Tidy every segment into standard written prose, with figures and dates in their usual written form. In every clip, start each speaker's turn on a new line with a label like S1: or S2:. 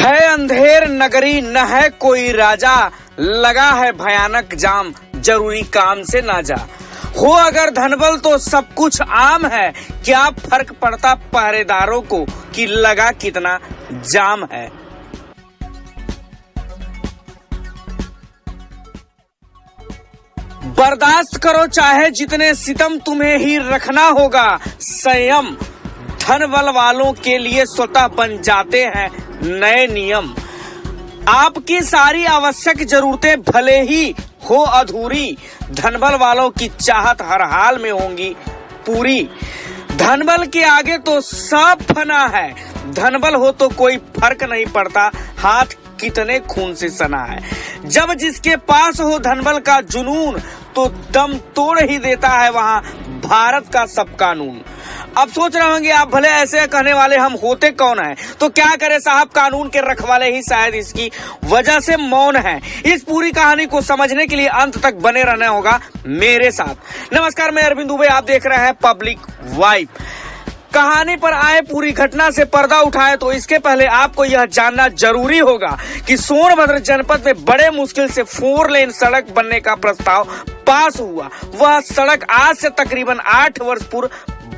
S1: है अंधेर नगरी न है कोई राजा, लगा है भयानक जाम, जरूरी काम से ना जा। हो अगर धनबल तो सब कुछ आम है, क्या फर्क पड़ता पहरेदारों को कि लगा कितना जाम है। बर्दाश्त करो चाहे जितने सितम, तुम्हें ही रखना होगा संयम। धनबल वालों के लिए स्वतः बन जाते हैं नए नियम। आपकी सारी आवश्यक जरूरतें भले ही हो अधूरी, धनबल वालों की चाहत हर हाल में होंगी पूरी। धनबल के आगे तो सब फना है, धनबल हो तो कोई फर्क नहीं पड़ता हाथ कितने खून से सना है। जब जिसके पास हो धनबल का जुनून, तो दम तोड़ ही देता है वहां भारत का सब कानून। अब सोच रहे होंगे आप, भले ऐसे कहने वाले हम होते कौन है, तो क्या करे साहब, कानून के रखवाले ही शायद इसकी वजह से मौन है। इस पूरी कहानी को समझने के लिए अंत तक बने रहना होगा मेरे साथ। नमस्कार, मैं अरविंद दुबे, आप देख रहे हैं पब्लिक वाइब। कहानी पर आए पूरी घटना से पर्दा उठाए तो इसके पहले आपको यह जानना जरूरी होगा कि सोनभद्र जनपद में बड़े मुश्किल से 4 लेन सड़क बनने का प्रस्ताव पास हुआ। वह सड़क आज से तकरीबन 8 वर्ष पूर्व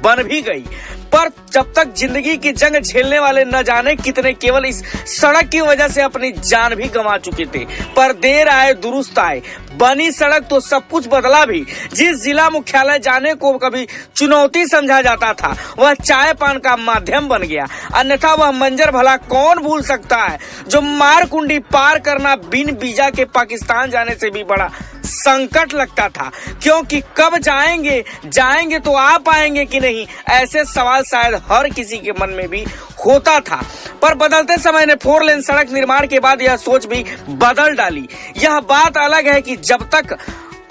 S1: बन भी गई, पर जब तक जिंदगी की जंग झेलने वाले न जाने कितने केवल इस सड़क की वजह से अपनी जान भी गंवा चुके थे। पर देर आए दुरुस्त आए, बनी सड़क तो सब कुछ बदला भी। जिस जिला मुख्यालय जाने को कभी चुनौती समझा जाता था, वह चाय पान का माध्यम बन गया। अन्यथा वह मंजर भला कौन भूल सकता है, जो मारकुंडी पार करना बिन वीजा के पाकिस्तान जाने से भी बड़ा संकट लगता था। क्योंकि कब जाएंगे तो आ पाएंगे कि नहीं, ऐसे सवाल शायद हर किसी के मन में भी होता था। पर बदलते समय ने 4 लेन सड़क निर्माण के बाद यह सोच भी बदल डाली। यह बात अलग है कि जब तक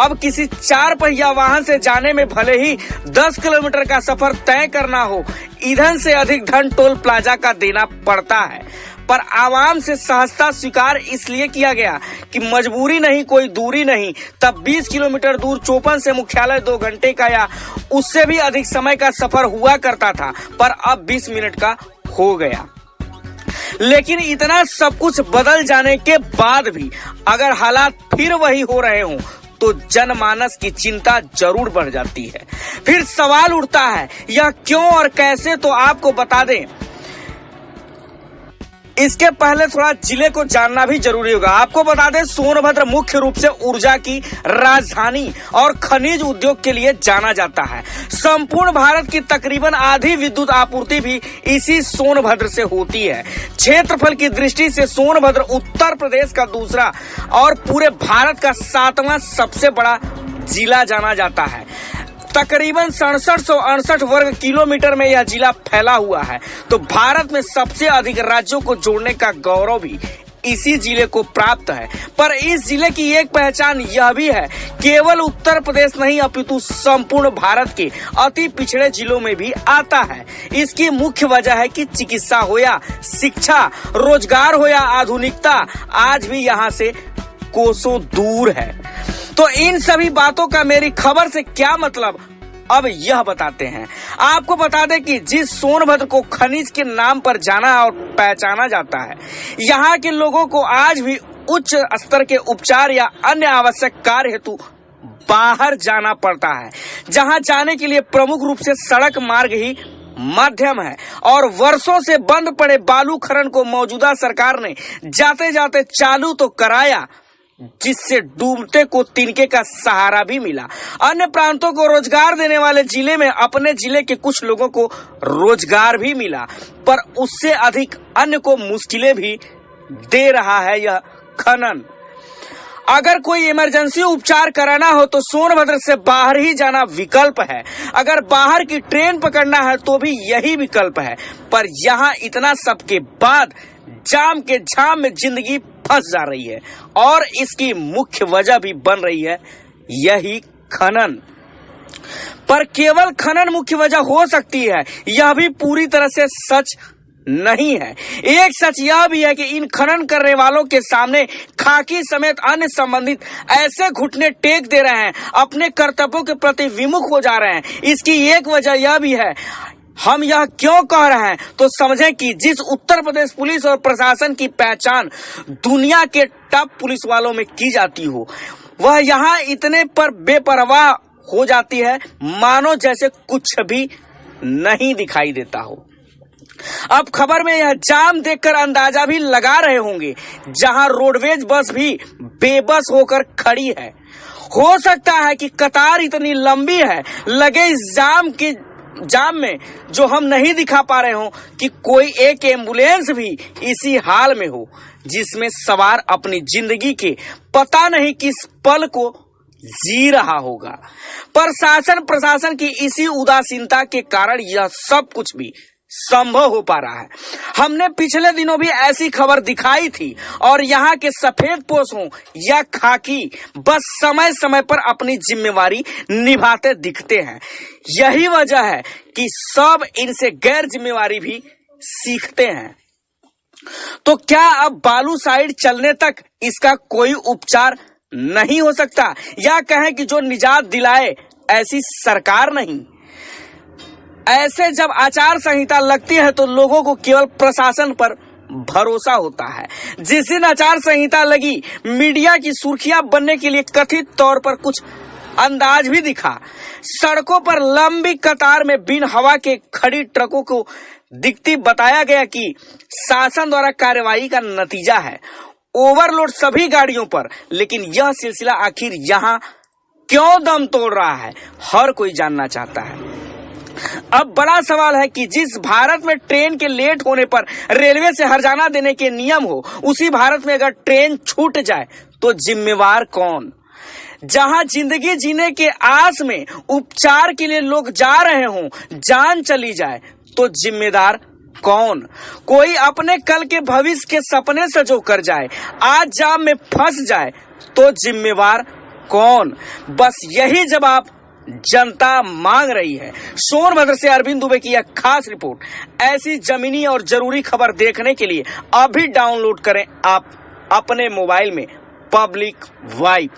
S1: अब किसी 4 पहिया वाहन से जाने में भले ही 10 किलोमीटर का सफर तय करना हो, ईंधन से अधिक धन टोल प्लाजा का देना पड़ता है। पर आवाम से सहजता स्वीकार इसलिए किया गया कि मजबूरी नहीं, कोई दूरी नहीं। तब 20 किलोमीटर दूर चौपन से मुख्यालय 2 घंटे का या उससे भी अधिक समय का सफर हुआ करता था, पर अब 20 मिनट का हो गया। लेकिन इतना सब कुछ बदल जाने के बाद भी अगर हालात फिर वही हो रहे हों, तो जनमानस की चिंता जरूर बढ़ जाती है। फिर सवाल उठता है यह क्यों और कैसे, तो आपको बता दें। इसके पहले थोड़ा जिले को जानना भी जरूरी होगा। आपको बता दें, सोनभद्र मुख्य रूप से ऊर्जा की राजधानी और खनिज उद्योग के लिए जाना जाता है। संपूर्ण भारत की तकरीबन आधी विद्युत आपूर्ति भी इसी सोनभद्र से होती है। क्षेत्रफल की दृष्टि से सोनभद्र उत्तर प्रदेश का दूसरा और पूरे भारत का 7वां सबसे बड़ा जिला जाना जाता है। तकरीबन 6768 वर्ग किलोमीटर में यह जिला फैला हुआ है। तो भारत में सबसे अधिक राज्यों को जोड़ने का गौरव भी इसी जिले को प्राप्त है। पर इस जिले की एक पहचान यह भी है, केवल उत्तर प्रदेश नहीं अपितु संपूर्ण भारत के अति पिछड़े जिलों में भी आता है। इसकी मुख्य वजह है कि चिकित्सा हो या शिक्षा, रोजगार हो या आधुनिकता, आज भी यहाँ से कोसों दूर है। तो इन सभी बातों का मेरी खबर से क्या मतलब, अब यह बताते हैं। आपको बता दें कि जिस सोनभद्र को खनिज के नाम पर जाना और पहचाना जाता है, यहाँ के लोगों को आज भी उच्च स्तर के उपचार या अन्य आवश्यक कार्य हेतु बाहर जाना पड़ता है, जहाँ जाने के लिए प्रमुख रूप से सड़क मार्ग ही माध्यम है। और वर्षों से बंद पड़े बालू खनन को मौजूदा सरकार ने जाते जाते चालू तो कराया, जिससे डूबते को तिनके का सहारा भी मिला। अन्य प्रांतों को रोजगार देने वाले जिले में अपने जिले के कुछ लोगों को रोजगार भी मिला, पर उससे अधिक अन्य को मुश्किलें भी दे रहा है यह खनन। अगर कोई इमरजेंसी उपचार कराना हो तो सोनभद्र से बाहर ही जाना विकल्प है। अगर बाहर की ट्रेन पकड़ना है तो भी यही विकल्प है। पर यहाँ इतना सब के बाद जाम के झाम में जिंदगी फंस जा रही है, और इसकी मुख्य वजह भी बन रही है यही खनन। पर केवल खनन मुख्य वजह हो सकती है, यह भी पूरी तरह से सच नहीं है। एक सच यह भी है कि इन खनन करने वालों के सामने खाकी समेत अन्य संबंधित ऐसे घुटने टेक दे रहे हैं, अपने कर्तव्यों के प्रति विमुख हो जा रहे हैं। इसकी एक वजह यह भी है हम यह क्यों कह रहे हैं तो समझें कि जिस उत्तर प्रदेश पुलिस और प्रशासन की पहचान दुनिया के टॉप पुलिस वालों में की जाती हो, वह यहाँ इतने पर बेपरवाह हो जाती है मानो जैसे कुछ भी नहीं दिखाई देता हो। अब खबर में यह जाम देखकर अंदाजा भी लगा रहे होंगे, जहां रोडवेज बस भी बेबस होकर खड़ी है। हो सकता है कि कतार इतनी लंबी है लगे इस जाम में जो हम नहीं दिखा पा रहे हो कि कोई एक एम्बुलेंस भी इसी हाल में हो, जिसमें सवार अपनी जिंदगी के पता नहीं किस पल को जी रहा होगा। पर शासन प्रशासन की इसी उदासीनता के कारण यह सब कुछ भी संभव हो पा रहा है। हमने पिछले दिनों भी ऐसी खबर दिखाई थी और यहाँ के सफेद पोश हों या खाकी बस समय समय पर अपनी जिम्मेवारी निभाते दिखते हैं। यही वजह है कि सब इनसे गैर जिम्मेवारी भी सीखते हैं। तो क्या अब बालू साइड चलने तक इसका कोई उपचार नहीं हो सकता, या कहें कि जो निजात दिलाए ऐसी सरकार नहीं? ऐसे जब आचार संहिता लगती है तो लोगों को केवल प्रशासन पर भरोसा होता है। जिस दिन आचार संहिता लगी, मीडिया की सुर्खियां बनने के लिए कथित तौर पर कुछ अंदाज भी दिखा। सड़कों पर लंबी कतार में बिन हवा के खड़ी ट्रकों को दिखती बताया गया कि शासन द्वारा कार्रवाई का नतीजा है ओवरलोड सभी गाड़ियों पर। लेकिन यह सिलसिला आखिर यहाँ क्यों दम तोड़ रहा है, हर कोई जानना चाहता है। अब बड़ा सवाल है कि जिस भारत में ट्रेन के लेट होने पर रेलवे से हर्जाना देने के नियम हो, उसी भारत में अगर ट्रेन छूट जाए तो जिम्मेवार कौन? जहां जिंदगी जीने के आस में उपचार के लिए लोग जा रहे हों, जान चली जाए तो जिम्मेदार कौन? कोई अपने कल के भविष्य के सपने सजो कर जाए, आज जाम में फंस जाए तो जिम्मेवार कौन? बस यही जवाब जनता मांग रही है। सोनभद्र से अरविंद दुबे की यह खास रिपोर्ट। ऐसी जमीनी और जरूरी खबर देखने के लिए अभी डाउनलोड करें आप अपने मोबाइल में पब्लिक वाइब।